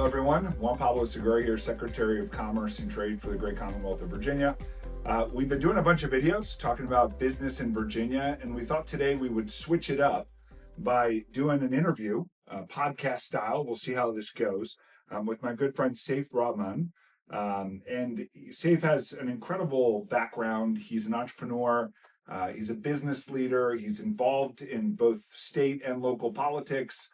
Hello, everyone. Juan Pablo Segura here, Secretary of Commerce and Trade for the Great Commonwealth of Virginia. We've been doing a bunch of videos talking about business in Virginia, and we thought today we would switch it up by doing an interview, podcast style. We'll see how this goes, with my good friend Saif Rahman. And Saif has an incredible background. He's an entrepreneur. He's a business leader. He's involved in both state and local politics.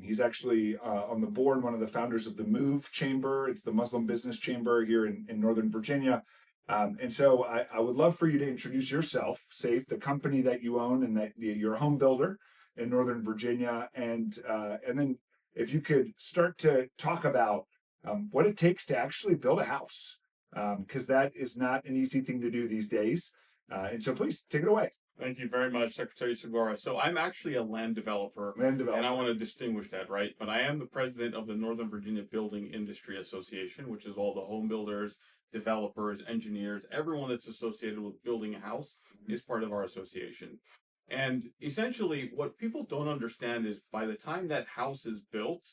He's actually on the board, one of the founders of the MOVE Chamber. It's the Muslim Business Chamber here in Northern Virginia. And so I would love for you to introduce yourself, Saif, the company that you own and that you're a home builder in Northern Virginia. And then if you could start to talk about what it takes to actually build a house, because that is not an easy thing to do these days. And so please take it away. Thank you very much, Secretary Segura. So I'm actually a land developer, and I want to distinguish that, right? But I am the president of the Northern Virginia Building Industry Association, which is all the home builders, developers, engineers, everyone that's associated with building a house is part of our association. And essentially, what people don't understand is by the time that house is built,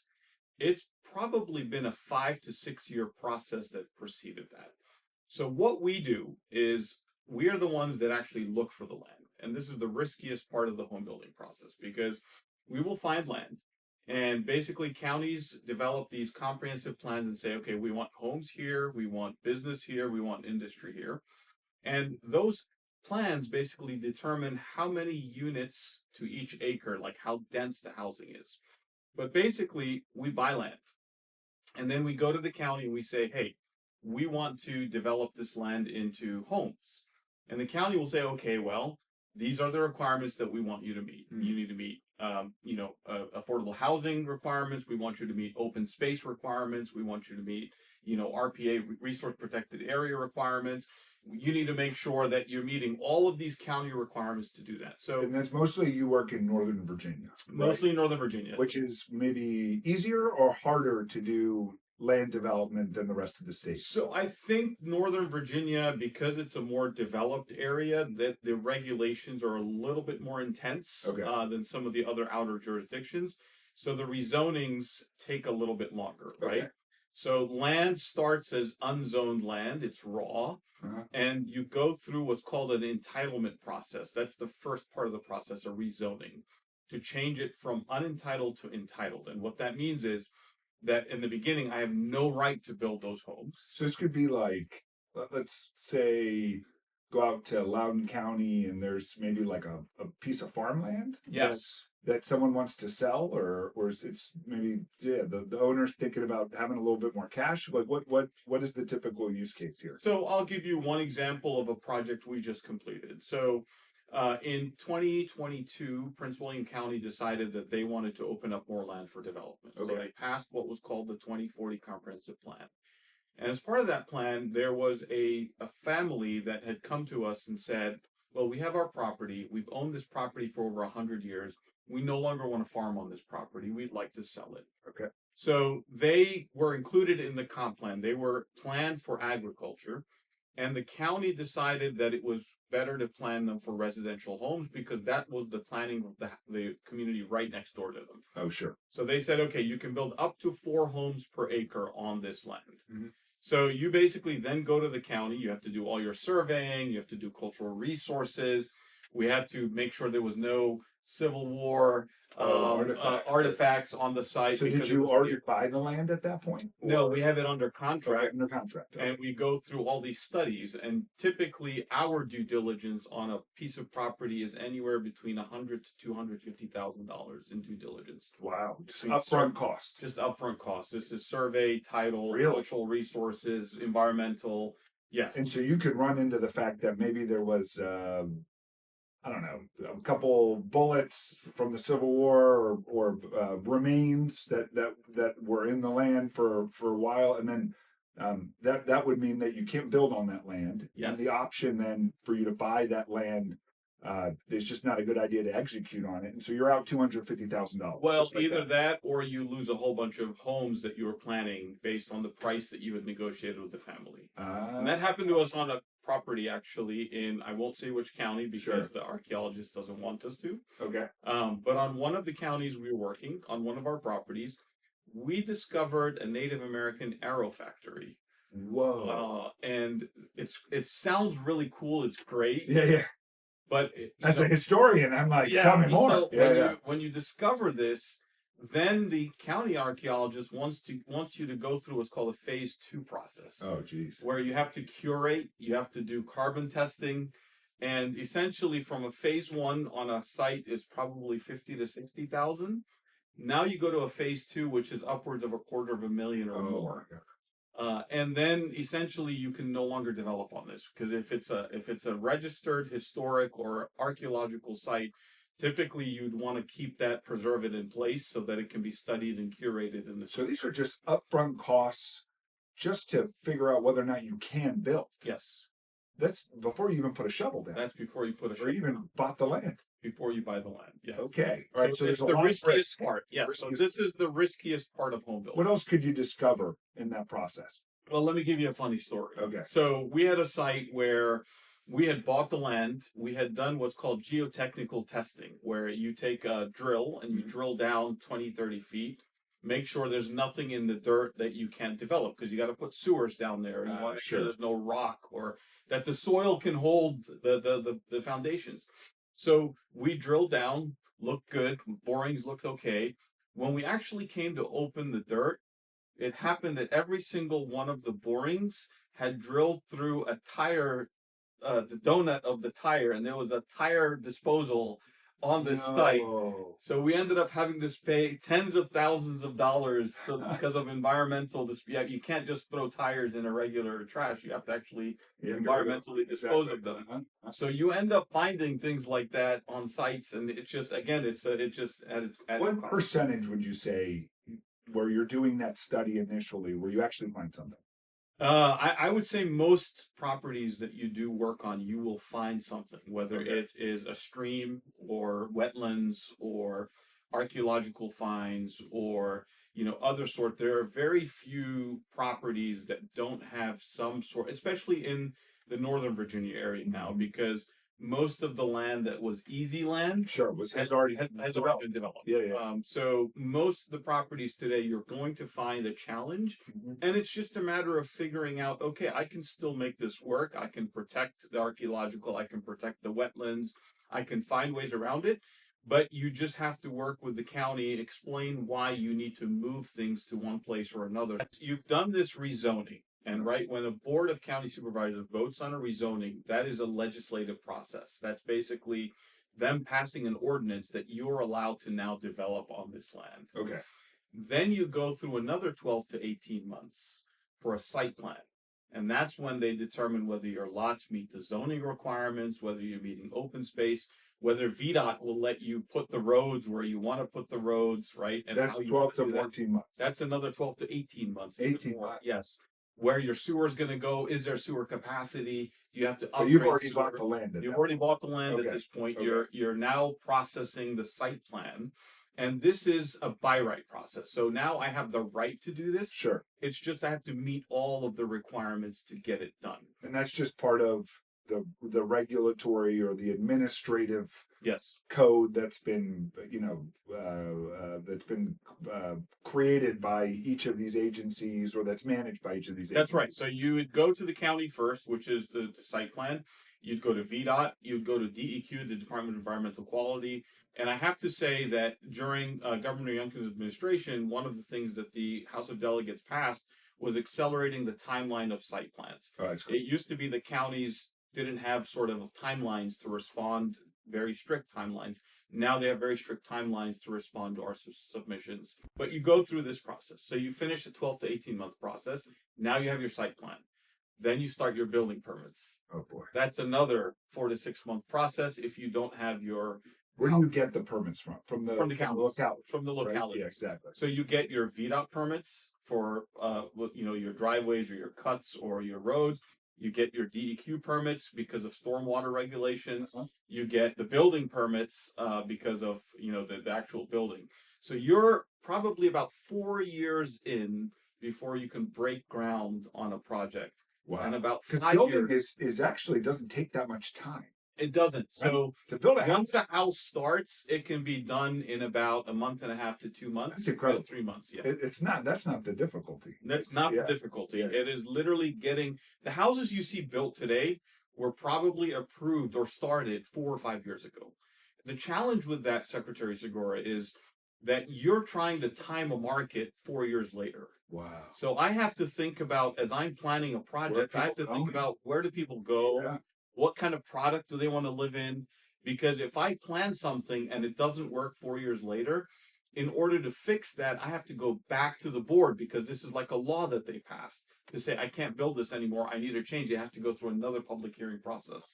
it's probably been a 5 to 6 year process that preceded that. So what we do is we are the ones that actually look for the land. And this is the riskiest part of the home building process because we will find land and basically counties develop these comprehensive plans and say, okay, we want homes here, we want business here, we want industry here. And those plans basically determine how many units to each acre, like how dense the housing is. But basically, we buy land and then we go to the county and we say, hey, we want to develop this land into homes. And the county will say, okay, well, these are the requirements that we want you to meet. You need to meet, affordable housing requirements. We want you to meet open space requirements. We want you to meet, RPA, resource protected area requirements. You need to make sure that you're meeting all of these county requirements to do that. So, and that's mostly you work in Northern Virginia. Mostly in Northern Virginia. Which is maybe easier or harder to do land development than the rest of the state? So I think Northern Virginia, because it's a more developed area, that the regulations are a little bit more intense than some of the other outer jurisdictions. So the rezonings take a little bit longer, right? So land starts as unzoned land, it's raw, and you go through what's called an entitlement process. That's the first part of the process, a rezoning, to change it from unentitled to entitled. And what that means is that in the beginning, I have no right to build those homes. So this could be like, let's say, go out to Loudoun County and there's maybe like a piece of farmland. Yes. That someone wants to sell, or it's maybe the owner's thinking about having a little bit more cash. Like what is the typical use case here? So I'll give you one example of a project we just completed. So in 2022, Prince William County decided that they wanted to open up more land for development. So they passed what was called the 2040 Comprehensive Plan. And as part of that plan, there was a family that had come to us and said, well, we have our property. We've owned this property for over 100 years. We no longer want to farm on this property. We'd like to sell it. Okay. So they were included in the comp plan. They were planned for agriculture. And the county decided that it was better to plan them for residential homes because that was the planning of the community right next door to them. Oh, sure. So they said, okay, you can build up to 4 homes per acre on this land. So you basically then go to the county. You have to do all your surveying. You have to do cultural resources. We had to make sure there was no Civil War artifacts on the site. So did you already buy the land at that point? No, we have it under contract. Under contract. And we go through all these studies. And typically our due diligence on a piece of property is anywhere between $100,000 to $250,000 in due diligence. Wow. Just upfront cost. Just upfront cost. This is survey, title, cultural resources, environmental. Yes. And so you could run into the fact that maybe there was I don't know, a couple bullets from the Civil War or remains that were in the land for a while, and then that would mean that you can't build on that land. Yes. And the option then for you to buy that land, it's just not a good idea to execute on it, and so you're out $250,000. Well, either that or you lose a whole bunch of homes that you were planning based on the price that you had negotiated with the family. And that happened to us on a property actually in, I won't say which county because the archaeologist doesn't want us to. Okay. But on one of the counties we were working, on one of our properties, we discovered a Native American arrow factory. Whoa. And it sounds really cool. It's great. Yeah, yeah. But as a historian, I'm like, tell me more. So when you discover this, then the county archaeologist wants you to go through what's called a phase 2 process. Oh, geez. Where you have to curate, you have to do carbon testing, and essentially from a phase 1 on a site is probably 50 to 60,000. Now you go to a phase 2, which is upwards of $250,000 or more. And then essentially you can no longer develop on this, because if it's a registered historic or archaeological site, typically you'd want to keep that, preserve it in place so that it can be studied and curated in the So these are just upfront costs just to figure out whether or not you can build. Yes. That's before you even put a shovel down. That's before you put a shovel down. Or even bought the land. Before you buy the land. Yes. Okay. All right. So it's the riskiest part. Yes. So this is the riskiest part of home building. What else could you discover in that process? Well, let me give you a funny story. Okay. So we had a site where we had bought the land. We had done what's called geotechnical testing, where you take a drill and you drill down 20, 30 feet, make sure there's nothing in the dirt that you can't develop, because you got to put sewers down there. And you want to make sure there's no rock, or that the soil can hold the foundations. So we drilled down, looked good, borings looked okay. When we actually came to open the dirt, it happened that every single one of the borings had drilled through a tire, the donut of the tire, and there was a tire disposal on this site. So we ended up having to pay tens of thousands of dollars because of environmental you can't just throw tires in a regular trash. You have to actually environmentally dispose of them. So you end up finding things like that on sites, and it just what percentage would you say where you're doing that study initially where you actually find something? I would say most properties that you do work on, you will find something, whether it is a stream or wetlands or archaeological finds or other sort. There are very few properties that don't have some sort, especially in the Northern Virginia area now, because most of the land that was easy land has already been developed. Yeah. So most of the properties today, you're going to find a challenge, and it's just a matter of figuring out, okay, I can still make this work. I can protect the archaeological, I can protect the wetlands, I can find ways around it, but you just have to work with the county, explain why you need to move things to one place or another. You've done this rezoning. And when a board of county supervisors votes on a rezoning, that is a legislative process. That's basically them passing an ordinance that you're allowed to now develop on this land. Okay. Then you go through another 12 to 18 months for a site plan. And that's when they determine whether your lots meet the zoning requirements, whether you're meeting open space, whether VDOT will let you put the roads where you want to put the roads, right? And that's 12 to 14 months. That's another 12 to 18 months. 18 months. Yes. Where your sewer is going to go, is there sewer capacity? You have to upgrade. You've already bought the land. You've already bought the land at this point. You're now processing the site plan, and this is a by right process. So now I have the right to do this. Sure. It's just I have to meet all of the requirements to get it done. And that's just part of the regulatory or the administrative code that's been created by each of these agencies, or that's managed by each of these agencies. That's right. So you would go to the county first, which is the site plan. You'd go to VDOT. You'd go to DEQ, the Department of Environmental Quality. And I have to say that during Governor Youngkin's administration, one of the things that the House of Delegates passed was accelerating the timeline of site plans. Oh, that's great. It used to be the counties didn't have sort of timelines to respond, very strict timelines. Now they have very strict timelines to respond to our submissions. But you go through this process. So you finish a 12 to 18 month process. Now you have your site plan. Then you start your building permits. Oh boy. That's another 4 to 6 month process if you don't have your... Where do you get the permits from? From the locality. From the locality. Right? Yeah, exactly. So you get your VDOT permits for your driveways or your cuts or your roads. You get your DEQ permits because of stormwater regulations. You get the building permits because of the actual building. So you're probably about 4 years in before you can break ground on a project. Wow. And about 5 because building years is actually doesn't take that much time. It doesn't. Right? So To build a once house, the house starts, it can be done in about a month and a half to 2 months. that's incredible. 3 months, yeah. It's not. That's not the difficulty. That's It's, not the yeah, difficulty. yeah. It is literally getting the houses you see built today were probably approved or started 4 or 5 years ago. The challenge with that, Secretary Segura, is that you're trying to time a market 4 years later. Wow. So I have to think about, as I'm planning a project, I have to think about where do people go, Yeah. what kind of product do they want to live in? Because if I plan something and it doesn't work 4 years later, in order to fix that, I have to go back to the board because this is like a law that they passed to say I can't build this anymore. I need to change. You have to go through another public hearing process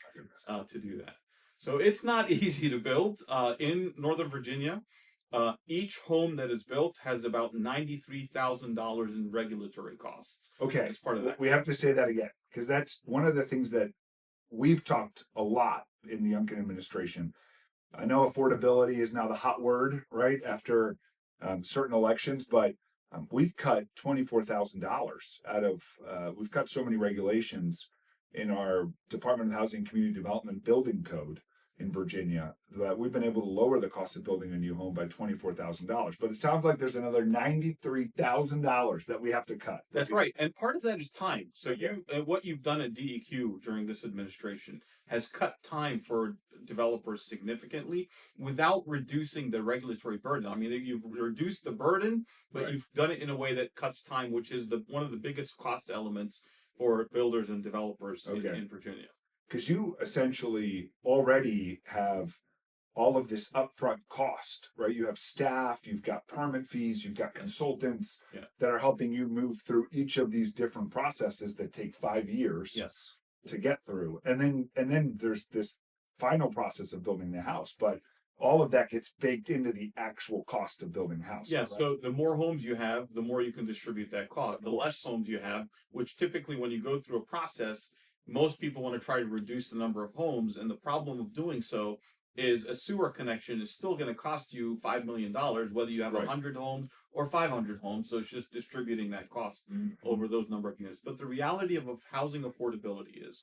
to do that. So it's not easy to build in Northern Virginia. Each home that is built has about $93,000 in regulatory costs. Okay. As part of that. We have to say that again because that's one of the things that we've talked a lot in the Youngkin administration. I know affordability is now the hot word, right? After certain elections, but we've cut $24,000 out of, we've cut so many regulations in our Department of Housing and Community Development building code in Virginia that we've been able to lower the cost of building a new home by $24,000. But it sounds like there's another $93,000 that we have to cut. That's right. And part of that is time. So what you've done at DEQ during this administration has cut time for developers significantly without reducing the regulatory burden. I mean, you've reduced the burden, but you've done it in a way that cuts time, which is one of the biggest cost elements for builders and developers in Virginia. Because you essentially already have all of this upfront cost, right? You have staff, you've got permit fees, you've got consultants that are helping you move through each of these different processes that take 5 years to get through. And then there's this final process of building the house, but all of that gets baked into the actual cost of building a house. Yeah, right? So the more homes you have, the more you can distribute that cost. The less homes you have, which typically when you go through a process, most people want to try to reduce the number of homes, and the problem of doing so is a sewer connection is still going to cost you $5 million, whether you have 100 homes or 500 homes. So it's just distributing that cost over those number of units. But the reality of housing affordability is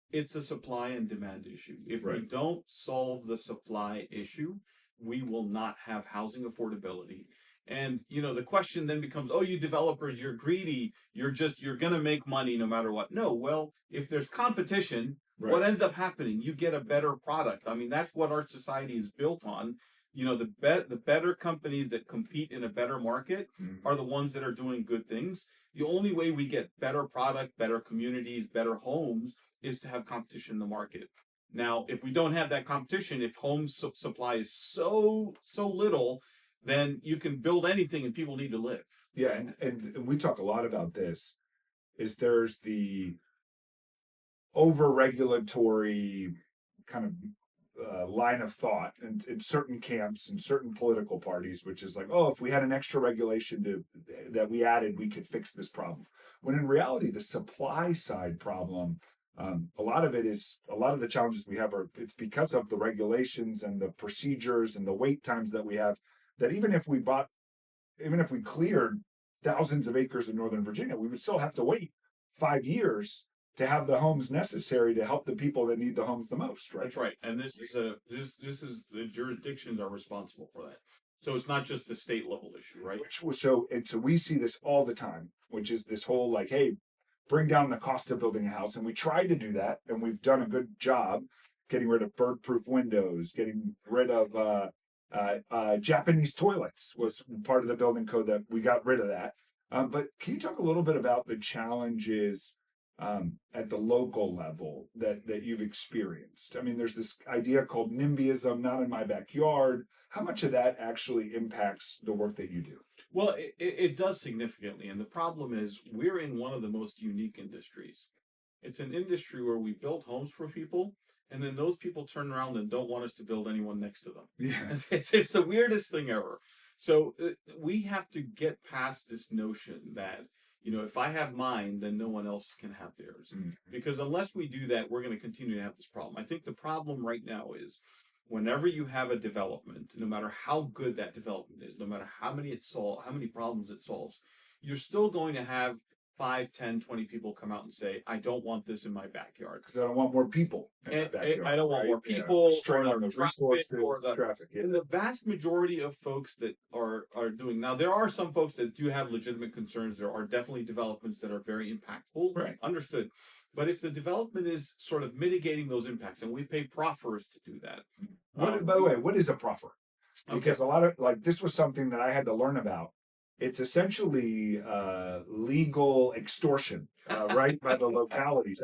it's a supply and demand issue. If we don't solve the supply issue, we will not have housing affordability. And, the question then becomes, oh, you developers, you're greedy. You're going to make money no matter what. No, well, if there's competition, what ends up happening? You get a better product. I mean, that's what our society is built on. The better companies that compete in a better market are the ones that are doing good things. The only way we get better product, better communities, better homes is to have competition in the market. Now, if we don't have that competition, if home supply is so little, then you can build anything and people need to live. Yeah, and we talk a lot about this, is there's the over-regulatory kind of line of thought in certain camps and certain political parties, which is like, oh, if we had an extra regulation that we added, we could fix this problem. When in reality, the supply side problem, a lot of the challenges we have it's because of the regulations and the procedures and the wait times that we have, that even if we cleared thousands of acres in Northern Virginia, we would still have to wait 5 years to have the homes necessary to help the people that need the homes the most, right? That's right. And this is the jurisdictions are responsible for that. So it's not just a state level issue, right? So we see this all the time, which is this whole like, hey, bring down the cost of building a house. And we try to do that, and we've done a good job getting rid of bird-proof windows, getting rid of Japanese toilets was part of the building code that we got rid of that. But can you talk a little bit about the challenges at the local level that you've experienced? I mean, there's this idea called NIMBYism, not in my backyard. How much of that actually impacts the work that you do? Well, it does significantly. And the problem is we're in one of the most unique industries. It's an industry where we build homes for people, and then those people turn around and don't want us to build anyone next to them. Yeah. It's the weirdest thing ever. So we have to get past this notion that, if I have mine, then no one else can have theirs. Because unless we do that, we're going to continue to have this problem. I think the problem right now is whenever you have a development, no matter how good that development is, no matter how many problems it solves, you're still going to have 5, 10, 20 people come out and say, I don't want this in my backyard. Because I don't want more people in my backyard. I don't want right? more people, Strain or on the traffic, resources, or the traffic. Yeah. and the vast majority of folks that are doing now, there are some folks that do have legitimate concerns. There are definitely developments that are very impactful. Right. Understood. But if the development is sort of mitigating those impacts, and we pay proffers to do that. By the way, what is a proffer? Because Okay. a lot of this was something that I had to learn about. It's essentially legal extortion, right, by the localities.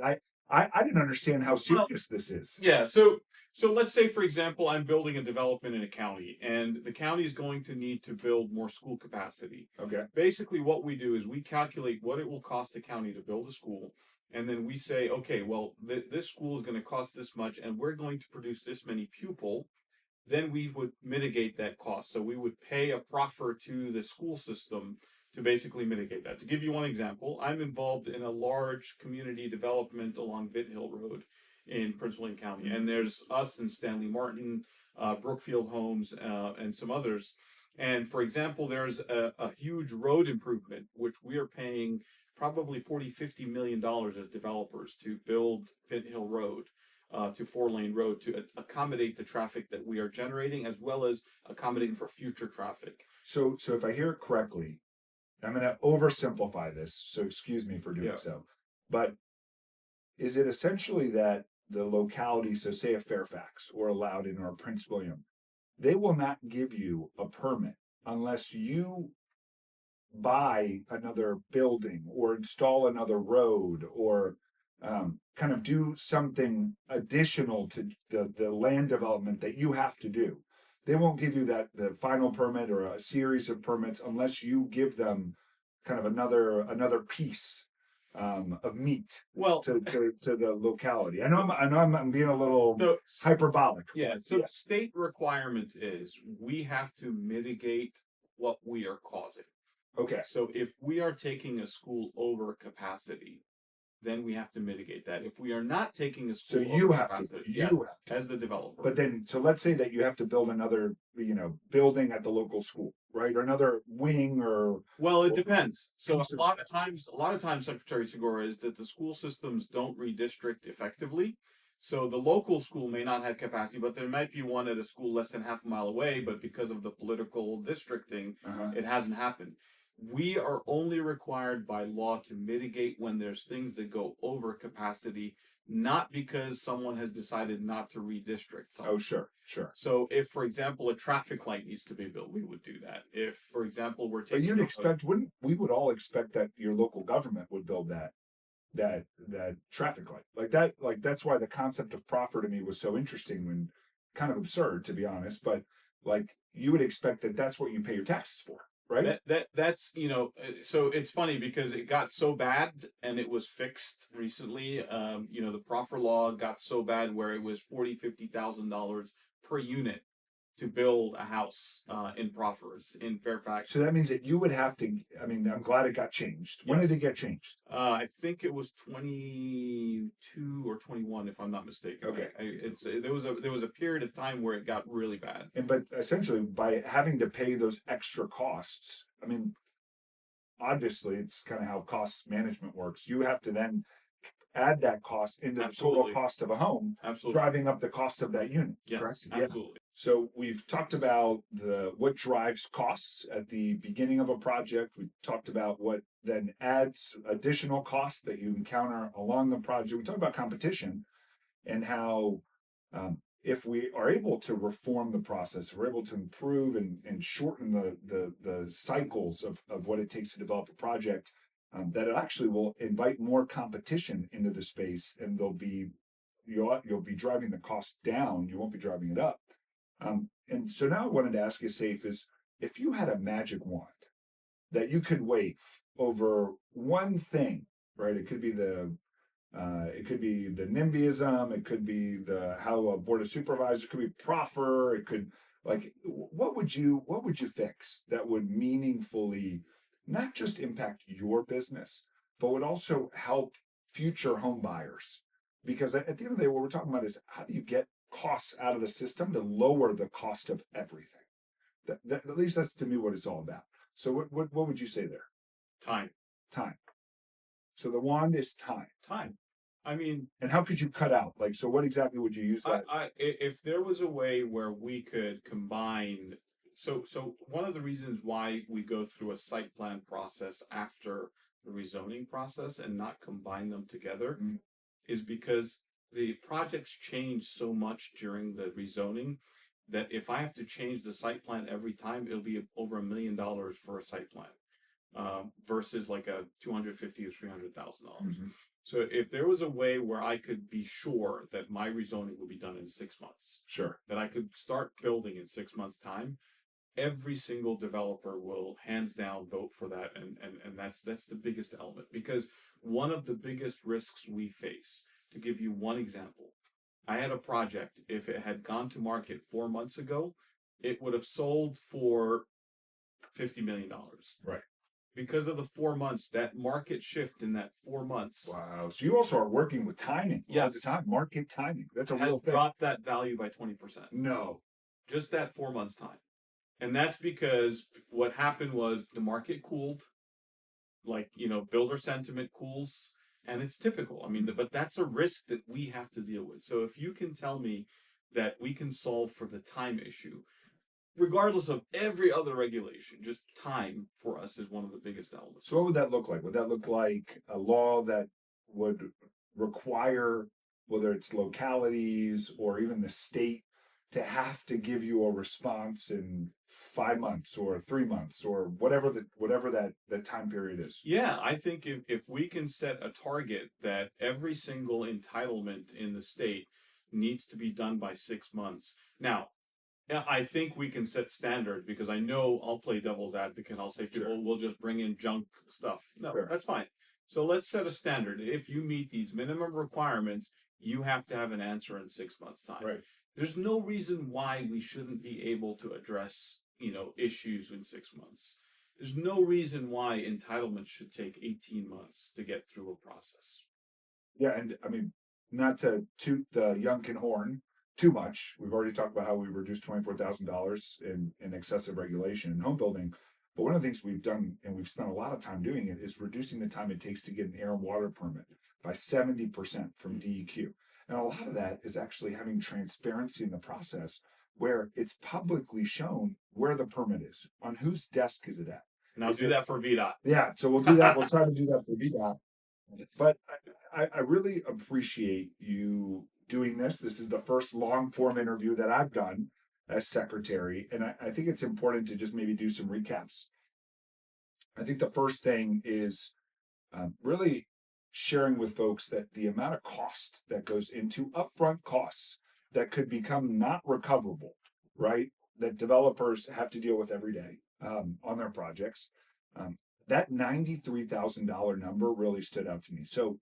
I didn't understand how Well, serious this is. yeah. So let's say, for example, I'm building a development in a county, and the county is going to need to build more school capacity. Okay. Basically, what we do is we calculate what it will cost the county to build a school, and then we say, okay, well, this school is going to cost this much, and we're going to produce this many pupil. Then we would mitigate that cost. So we would pay a proffer to the school system to basically mitigate that. To give you one example, I'm involved in a large community development along Vint Hill Road in Prince William County, and there's us and Stanley Martin, Brookfield Homes, and some others. And for example, there's a huge road improvement which we are paying probably 40, $50 million as developers to build Vint Hill Road, to 4-lane road, to accommodate the traffic that we are generating, as well as accommodating for future traffic. So if I hear it correctly, I'm going to oversimplify this, so excuse me for doing so. But is it essentially that the locality, so say a Fairfax or a Loudoun or a Prince William, they will not give you a permit unless you buy another building or install another road or kind of do something additional to the land development that you have to do. They won't give you the final permit or a series of permits unless you give them kind of another piece of meat to the locality. I know I'm being a little hyperbolic. Yeah. So the state requirement is we have to mitigate what we are causing. Okay. So if we are taking a school over capacity, then we have to mitigate that. If we are not taking a school over capacity, you have to, as the developer. But then, so let's say that you have to build another, building at the local school, right, or another wing, or well, it depends. So a lot of times, Secretary Segura, is that the school systems don't redistrict effectively. So the local school may not have capacity, but there might be one at a school less than half a mile away. But because of the political districting, it hasn't happened. We are only required by law to mitigate when there's things that go over capacity, not because someone has decided not to redistrict something. Oh, sure. So if, for example, a traffic light needs to be built, we would do that. If, for example, we're taking... But we would all expect that your local government would build that traffic light. That's why the concept of proffer to me was so interesting, when kind of absurd, to be honest, but you would expect that that's what you pay your taxes for. Right. That's so it's funny because it got so bad and it was fixed recently. The proffer law got so bad where it was $40,000-$50,000 per unit to build a house in proffers in Fairfax. So that means that you would have to. I mean, I'm glad it got changed. When did it get changed? I think it was 22 or 21, if I'm not mistaken. Okay. There was a period of time where it got really bad. But essentially, by having to pay those extra costs, I mean, obviously, it's kind of how cost management works. You have to then add that cost into the total cost of a home, driving up the cost of that unit. Yes, correct? Absolutely. Yeah. So we've talked about what drives costs at the beginning of a project. We talked about what then adds additional costs that you encounter along the project. We talked about competition and how if we are able to reform the process, we're able to improve and shorten the cycles of what it takes to develop a project, that it actually will invite more competition into the space, and you'll be driving the cost down. You won't be driving it up. And so now I wanted to ask you, Saif, is if you had a magic wand that you could wave over one thing, right? It could be the NIMBYism, it could be how a board of supervisors, it could be proffer, it could what would you fix that would meaningfully not just impact your business, but would also help future home buyers? Because at the end of the day, what we're talking about is how do you get costs out of the system to lower the cost of everything? At least that's to me what it's all about. So what would you say there? Time. So the wand is time. Time. I mean, and how could you cut out? Like, so what exactly would you use that? If there was a way where we could combine, so one of the reasons why we go through a site plan process after the rezoning process and not combine them together is because the projects change so much during the rezoning that if I have to change the site plan every time, it'll be over $1 million for a site plan. Versus like a $250,000 to $300,000. So if there was a way where I could be sure that my rezoning would be done in 6 months, sure, that I could start building in 6 months' time, every single developer will hands down vote for that, and that's the biggest element, because one of the biggest risks we face, to give you one example, I had a project, if it had gone to market 4 months ago, it would have sold for $50 million. Right. Because of the 4 months, that market shift in that 4 months. Wow. So you also are working with timing all the time, market timing. That's a real thing. Dropped that value by 20%. No. Just that 4 months time. And that's because what happened was the market cooled, like, builder sentiment cools, and it's typical. I mean, but that's a risk that we have to deal with. So if you can tell me that we can solve for the time issue, regardless of every other regulation, just time for us is one of the biggest elements. So what would that look like? Would that look like a law that would require, whether it's localities or even the state, to have to give you a response in 5 months or 3 months or whatever that time period is? Yeah, I think if we can set a target that every single entitlement in the state needs to be done by 6 months. Now, yeah, I think we can set standards, because I know I'll play devil's advocate. I'll say people will just bring in junk stuff. No, that's fine. So let's set a standard. If you meet these minimum requirements, you have to have an answer in 6 months' time. Right. There's no reason why we shouldn't be able to address, issues in 6 months. There's no reason why entitlements should take 18 months to get through a process. Yeah, and I mean, not to toot the Youngkin horn too much. We've already talked about how we've reduced $24,000 in excessive regulation in home building. But one of the things we've done, and we've spent a lot of time doing it, is reducing the time it takes to get an air and water permit by 70% from DEQ. And a lot of that is actually having transparency in the process, where it's publicly shown where the permit is, on whose desk is it at. Now do that for VDOT. Yeah, so we'll do that. We'll try to do that for VDOT. But I really appreciate you doing this. This is the first long form interview that I've done as secretary. And I think it's important to just maybe do some recaps. I think the first thing is really sharing with folks that the amount of cost that goes into upfront costs that could become not recoverable, right? That developers have to deal with every day on their projects. That $93,000 number really stood out to me. So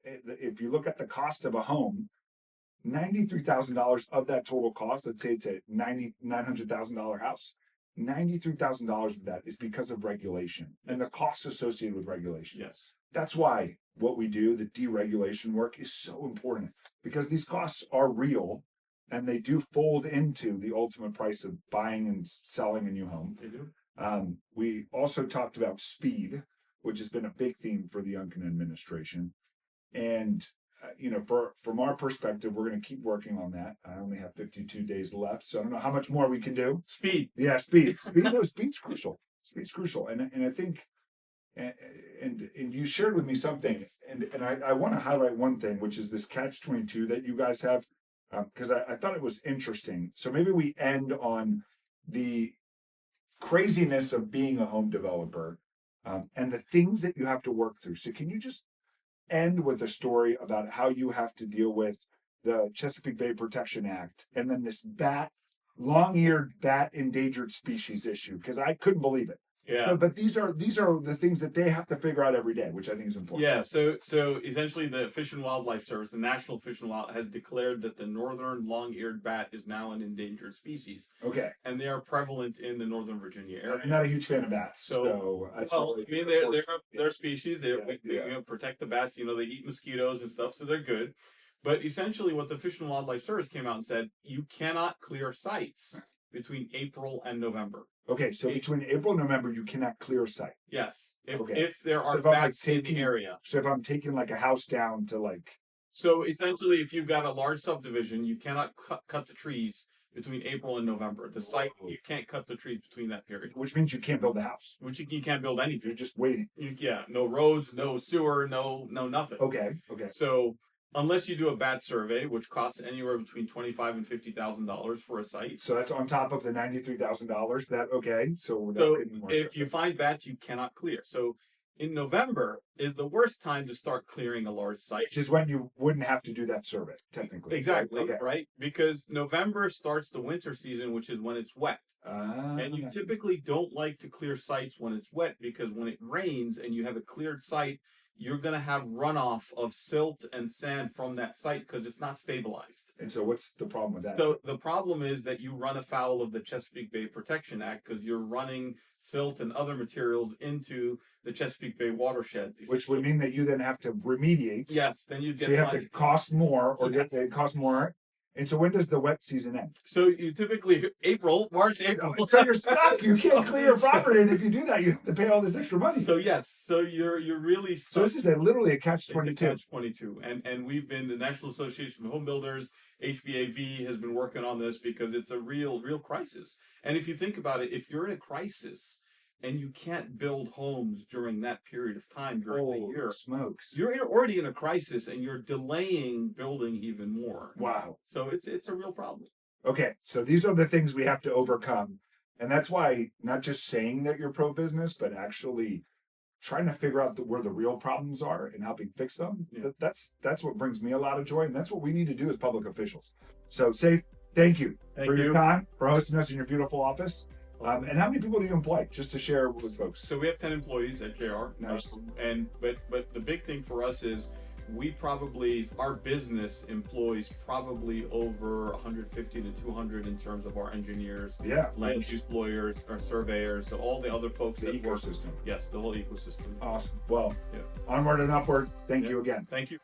if you look at the cost of a home, $93,000 of that total cost, let's say it's a $900,000 house, $93,000 of that is because of regulation and the costs associated with regulation. Yes. That's why what we do, the deregulation work, is so important, because these costs are real and they do fold into the ultimate price of buying and selling a new home. They do. We also talked about speed, which has been a big theme for the Youngkin administration. And, from our perspective, we're going to keep working on that. I only have 52 days left, so I don't know how much more we can do. Speed. Yeah, speed. Speed's crucial. Speed's crucial. And I think, and you shared with me something, and I want to highlight one thing, which is this catch-22 that you guys have, because I thought it was interesting. So maybe we end on the craziness of being a home developer and the things that you have to work through. So can you just end with a story about how you have to deal with the Chesapeake Bay Protection Act and then this long-eared bat endangered species issue? Because I couldn't believe it. Yeah. But these are the things that they have to figure out every day, which I think is important. Yeah. So essentially, the Fish and Wildlife Service, the National Fish and Wildlife, has declared that the northern long-eared bat is now an endangered species. Okay. And they are prevalent in the Northern Virginia area. I'm not a huge fan of bats. So that's they're species. They protect the bats. They eat mosquitoes and stuff, so they're good. But essentially, what the Fish and Wildlife Service came out and said, you cannot clear sites between April and November. Okay, so between April and November, you cannot clear a site. Yes, Okay. if there So are if I'm, like, bats in the taking- area. So if I'm taking like a house down to like, So essentially, if you've got a large subdivision, you cannot cut the trees between April and November. The site, you can't cut the trees between that period. which means you can't build a house. Which you can't build anything. You're just waiting. Yeah, no roads, no sewer, no nothing. Okay. So unless you do a bat survey, which costs anywhere between $25,000 and $50,000 for a site. So that's on top of the $93,000. So if you find bats, you cannot clear. So in November is the worst time to start clearing a large site. Which is when you wouldn't have to do that survey, technically. Exactly, right? Because November starts the winter season, which is when it's wet. And you typically don't like to clear sites when it's wet, because when it rains and you have a cleared site, you're going to have runoff of silt and sand from that site because it's not stabilized. And so what's the problem with that? So the problem is that you run afoul of the Chesapeake Bay Protection Act because you're running silt and other materials into the Chesapeake Bay watershed. Which would mean that you then have to remediate. Yes, then you get. So you have to cost more, or yes. it costs more. And so when does the wet season end? So you typically March, April. So you're stuck. You can't clear your property, and if you do that, you have to pay all this extra money. So yes, so you're really stuck. So this is literally a catch-22. Catch-22, and we've been the National Association of Home Builders, HBAV has been working on this because it's a real crisis. And if you think about it, if you're in a crisis and you can't build homes during that period of time during the year, smokes, you're already in a crisis and you're delaying building even more. Wow. So it's a real problem. Okay, so these are the things we have to overcome. And that's why not just saying that you're pro-business, but actually trying to figure out where the real problems are and helping fix them. Yeah. That's what brings me a lot of joy, and that's what we need to do as public officials. So, Saif, thank you for your time, for hosting us in your beautiful office. And how many people do you employ, just to share with folks? So we have 10 employees at JR. Nice. But the big thing for us is our business employs probably over 150 to 200 in terms of our engineers, land use lawyers, our surveyors, so all the other folks. The ecosystem. Yes, the whole ecosystem. Awesome. Well, onward and upward. Thank you again. Thank you.